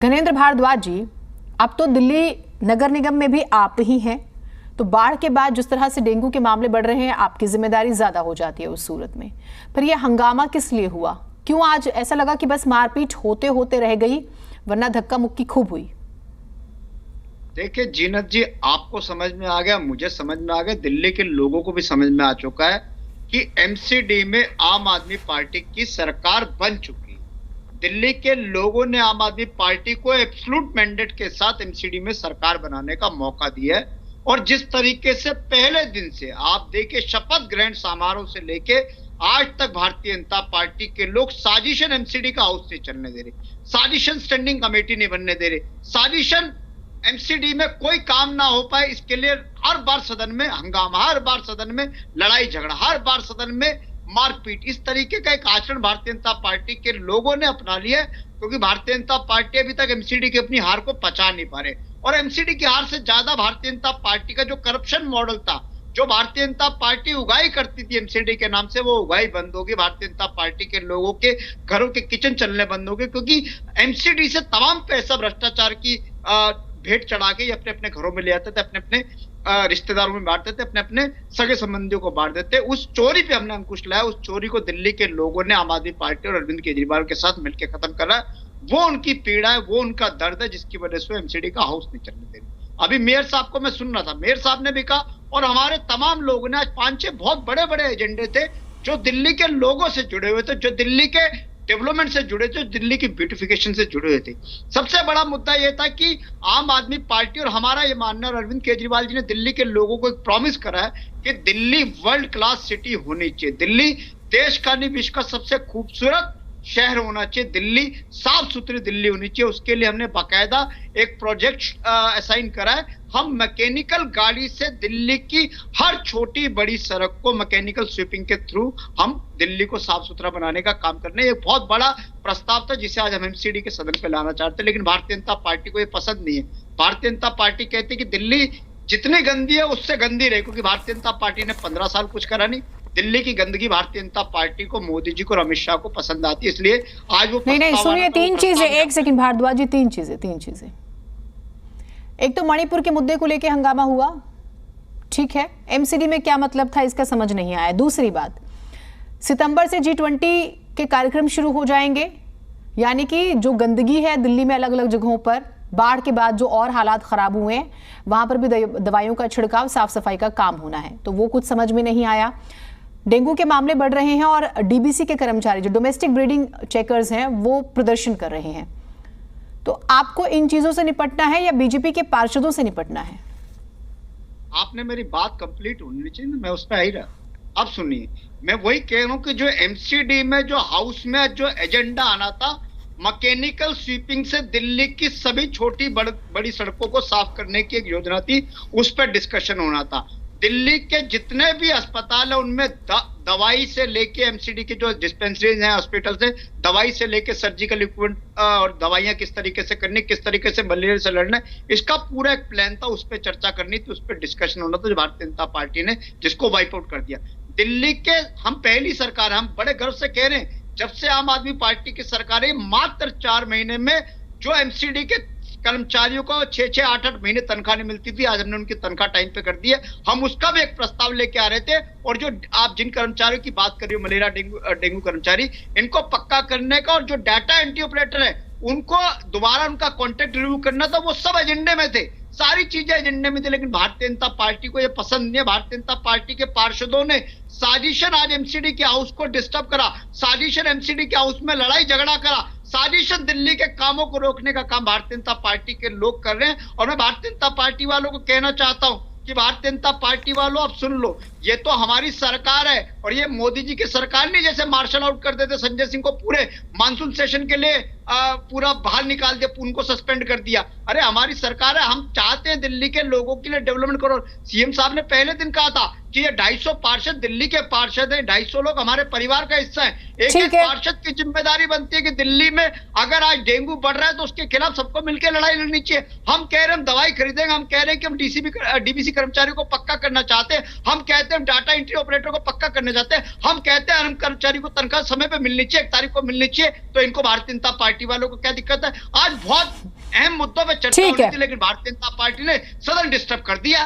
गणेंद्र भारद्वाज जी, अब तो दिल्ली नगर निगम में भी आप ही हैं, तो बाढ़ के बाद जिस तरह से डेंगू के मामले बढ़ रहे हैं, आपकी जिम्मेदारी ज्यादा हो जाती है उस सूरत में। पर यह हंगामा किस लिए हुआ? क्यों आज ऐसा लगा कि बस मारपीट होते होते रह गई, वरना धक्का मुक्की खूब हुई? देखिए जीनत जी, आपको समझ में आ गया, मुझे समझ में आ गया, दिल्ली के लोगों को भी समझ में आ चुका है कि एमसीडी में आम आदमी पार्टी की सरकार बन चुकी है। दिल्ली के लोगों ने आम आदमी पार्टी को एब्सोल्यूट मैंडेट के साथ एमसीडी में सरकार बनाने का मौका दिया है। और जिस तरीके से पहले दिन से आप देखिए, शपथ ग्रहण समारोह से लेके आज तक भारतीय जनता पार्टी के लोग साजिशन एमसीडी का हाउस नहीं चलने दे रहे, साजिशन स्टैंडिंग कमेटी नहीं बनने दे रहे, साजिशन एमसीडी में कोई काम ना हो पाए, इसके लिए हर बार सदन में हंगामा, हर बार सदन में लड़ाई झगड़ा, हर बार सदन में मारपीट, इस तरीके का एक आचरण भारतीय जनता पार्टी के लोगों ने अपना लिया है। क्योंकि भारतीय जनता पार्टी अभी तक एमसीडी की अपनी हार को पचा नहीं पा रहे, और एमसीडी की हार से ज्यादा भारतीय जनता पार्टी का जो करप्शन मॉडल था, जो भारतीय जनता पार्टी उगाई करती थी एमसीडी के नाम से, वो उगाई बंद होगी। भारतीय जनता पार्टी के लोगों के घरों के किचन चलने बंद हो गए, क्योंकि एमसीडी से तमाम पैसा भ्रष्टाचार की भेंट चढ़ा के अपने अपने घरों में ले आते थे, अपने अपने रिश्तेदारों में बांटते थे, अपने अपने सगे संबंधियों को बांट देते। उस चोरी पे हमने अंकुश लाया, उस चोरी को दिल्ली के लोगों ने आम आदमी पार्टी और अरविंद केजरीवाल के साथ मिलकर खत्म करा। वो उनकी पीड़ा है, वो उनका दर्द है, जिसकी वजह से एमसीडी का हाउस नहीं चलने दे रही। अभी मेयर साहब को मैं सुन रहा था, मेयर साहब ने भी कहा, और हमारे तमाम लोगों ने आज 5-6 बहुत बड़े बड़े एजेंडे थे जो दिल्ली के लोगों से जुड़े हुए थे, जो दिल्ली के डेवलपमेंट से जुड़े थे, दिल्ली की ब्यूटिफिकेशन से जुड़े हुए थे। सबसे बड़ा मुद्दा यह था कि आम आदमी पार्टी और हमारा यह मानना, और अरविंद केजरीवाल जी ने दिल्ली के लोगों को एक प्रॉमिस करा है कि दिल्ली वर्ल्ड क्लास सिटी होनी चाहिए, दिल्ली देश का नहीं विश्व का सबसे खूबसूरत शहर होना चाहिए, दिल्ली साफ सुथरी दिल्ली होनी चाहिए। उसके लिए हमने बाकायदा एक प्रोजेक्ट असाइन करा है। हम मैकेनिकल गाड़ी से दिल्ली की हर छोटी बड़ी सड़क को मैकेनिकल स्वीपिंग के थ्रू हम दिल्ली को साफ सुथरा बनाने का काम करने, एक बहुत बड़ा प्रस्ताव था जिसे आज हम एमसीडी के सदन पे लाना चाहते हैं। लेकिन भारतीय जनता पार्टी को ये पसंद नहीं है। भारतीय जनता पार्टी कहती है कि दिल्ली जितनी गंदी है उससे गंदी रहे, क्योंकि भारतीय जनता पार्टी ने 15 साल कुछ करा नहीं। दिल्ली की गंदगी भारतीय जनता पार्टी को, मोदी जी को और अमित शाह को पसंद आती है, इसलिए आज वो नहीं सुनिए, 3 चीजें, एक सेकंड भारद्वाज जी, 3 चीजें। एक तो मणिपुर के मुद्दे को लेकर हंगामा हुआ, ठीक है, एमसीडी में क्या मतलब था इसका समझ नहीं आया। दूसरी बात, सितंबर से G20 के कार्यक्रम शुरू हो जाएंगे, यानी कि जो गंदगी है दिल्ली में अलग अलग जगहों पर, बाढ़ के बाद जो और हालात खराब हुए हैं, वहां पर भी दवाइयों का छिड़काव, साफ सफाई का काम होना है, तो वो कुछ समझ में नहीं आया। डेंगू के मामले बढ़ रहे हैं और डीबीसी के कर्मचारी जो डोमेस्टिक ब्रीडिंग चेकर्स हैं वो प्रदर्शन कर रहे हैं। तो आपको इन चीजों से निपटना है या बीजेपी के पार्षदों से निपटना है? आपने मेरी बात कंप्लीट होनी चाहिए, मैं उस पर आ ही रहा। अब सुनिए, मैं वही कह रहा हूं कि जो एमसीडी में जो हाउस में जो एजेंडा आना था, मैकेनिकल स्वीपिंग से दिल्ली की सभी छोटी बड़ी सड़कों को साफ करने की एक योजना थी, उस पर डिस्कशन होना था। दिल्ली के जितने भी अस्पताल है उनमें दवाई से लेके एमसीडी के जो डिस्पेंसरीज हैं, हॉस्पिटल से दवाई से लेके सर्जिकल इक्विपमेंट और दवाइयां किस तरीके से करनी, किस तरीके से मलेरिया से लड़ना, इसका पूरा एक प्लान था। उस पर चर्चा करनी थी, उस पर डिस्कशन होना था, जो भारतीय जनता पार्टी ने जिसको वाइप आउट कर दिया। दिल्ली के हम पहली सरकार, हम बड़े गर्व से कह रहे हैं, जब से आम आदमी पार्टी की सरकार है, मात्र 4 महीने में जो एमसीडी के कर्मचारियों को 6-6, 8-8 महीने तनख्वाह नहीं मिलती थी, आज हमने उनकी तनख्वाह टाइम पे कर दी है। हम उसका भी एक प्रस्ताव लेके आ रहे थे। और जो आप जिन कर्मचारियों की बात कर रही हो, मलेरिया डेंगू कर्मचारी, इनको पक्का करने का, और जो डाटा एंट्री ऑपरेटर है उनको दोबारा उनका कॉन्ट्रैक्ट रिव्यू करना था, वो सब एजेंडे में थे, सारी चीजें एजेंडे में थी। लेकिन भारतीय जनता पार्टी को यह पसंद नहीं है। भारतीय जनता पार्टी के पार्षदों ने साजिशन आज एमसीडी के हाउस को डिस्टर्ब करा, साजिशन एमसीडी के हाउस में लड़ाई झगड़ा करा, साजिशन दिल्ली के कामों को रोकने का काम भारतीय जनता पार्टी के लोग कर रहे हैं। और मैं भारतीय जनता पार्टी वालों को कहना चाहता हूं कि भारतीय जनता पार्टी वालों, अब सुन लो, ये तो हमारी सरकार है, और ये मोदी जी की सरकार नहीं जैसे मार्शल आउट कर देते संजय सिंह को, पूरे मानसून सेशन के लिए पूरा बाहर निकाल दिया, उनको सस्पेंड कर दिया। अरे हमारी सरकार है, हम चाहते हैं दिल्ली के लोगों के लिए डेवलपमेंट करो। सीएम साहब ने पहले दिन कहा था कि ये 250 पार्षद दिल्ली के पार्षद हैं, 250 लोग हमारे परिवार का हिस्सा है। एक पार्षद की जिम्मेदारी बनती है कि दिल्ली में अगर आज डेंगू बढ़ रहा है तो उसके खिलाफ सबको मिलकर लड़ाई लड़नी चाहिए। हम कह रहे हैं हम दवाई खरीदेंगे, हम कह रहे हैं कि हम डीबीसी कर्मचारियों को पक्का करना चाहते हैं, हम कहते हैं डाटा एंट्री ऑपरेटर को पक्का करने करने जाते हैं। हम कहते हैं हर कर्मचारी को तनख्वाह समय पे मिलनी चाहिए, 1 तारीख को मिलनी चाहिए, तो इनको भारतीय जनता पार्टी वालों को क्या दिक्कत है? आज बहुत अहम मुद्दों पे चर्चा होनी थी, लेकिन भारतीय जनता पार्टी ने सदन डिस्टर्ब कर दिया।